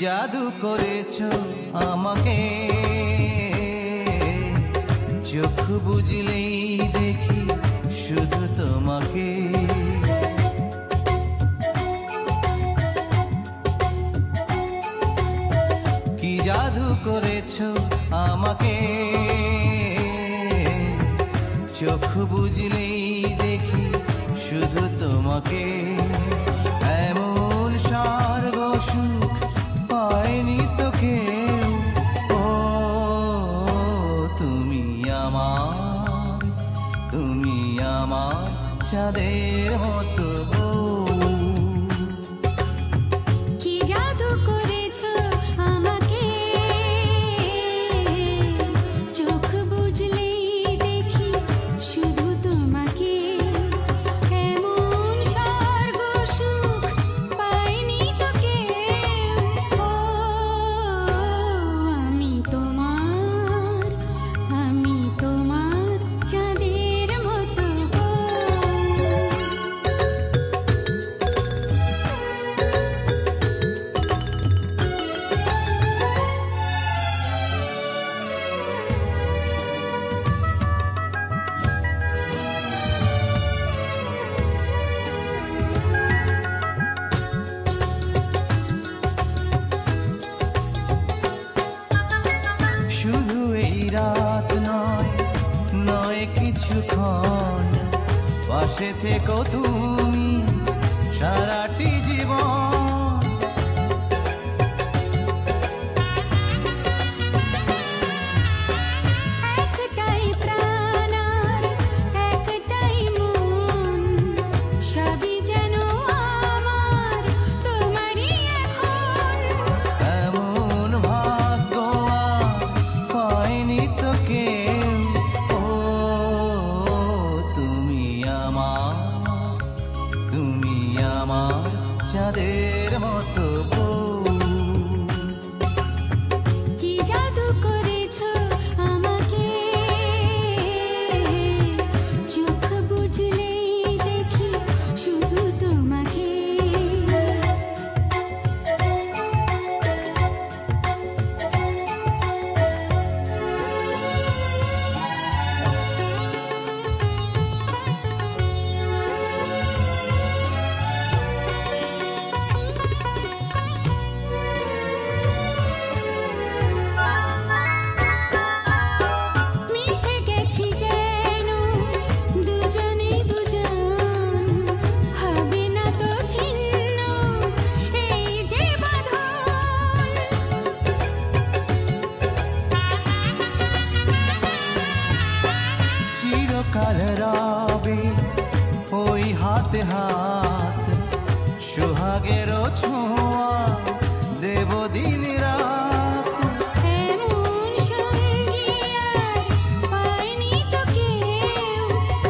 জাদু করেছো আমাকে, চোখ বুঝলেই দেখি শুধু তোমাকে। কি জাদু করেছো আমাকে, চোখ বুঝলেই দেখি শুধু তোমাকে। এমন স্বর্গ সুখ পায়নি তো কেউ। ও তুমি আমার, তুমি আমার চাঁদের মতো বউ। কি জাদু করেছো আমাকে, চোখ বুঝলেই দেখি শুধু তোমাকে। এমন স্বর্গ সুখ পাইনি তো কেউ। ও আমি তোমার, আমি তোমার চাঁদের মতো বউ। শুধু এই রাত নয়, নয় কিছুক্ষণ, পাশে থেকো তুমি সারাটি জীবন। একটাই প্রাণ আর একটাই মন, সবই যেন আমার তোমারই এখন। এমন ভাগ্য আর পায়নি তো কেউ। ও তুমি আমার, তুমি আমার চাঁদের মতো বউ। কি জাদু করেছো আমাকে, চোখ বুঝলেই দেখি শুধু তোমাকে। মিশে গেছি যেন দুজনে দুজন, হবে না তো ছিন্ন এই যে বাঁধন। চিরকাল রবে ওই হাতে হাত, সোহাগেরও ছোঁয়া দেব দিন রাত। এমন সঙ্গী আর পাইনি তো কেউ।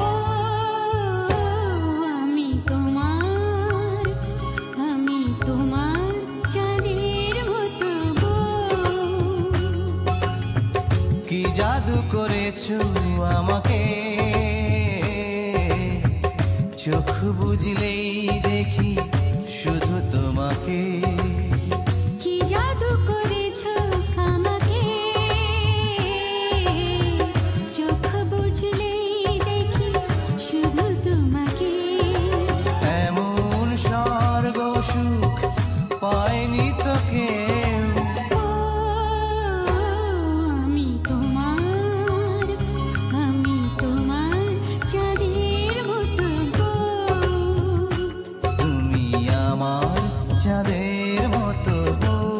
ও আমি তোমার, আমি তোমার চাঁদের মতো বউ। কি জাদু করেছো আমাকে, চোখ বুঝলেই দেখি শুধু তোমাকে। কি জাদু করেছো আমাকে, চোখ বুঝলেই দেখি শুধু তোমাকে। এমন স্বর্গ সুখ পায়নি তো কেউ। ও আমি তোমার, আমি তোমার চাঁদের মতো বউ। তুমি আমার চাঁদের মতো বউ।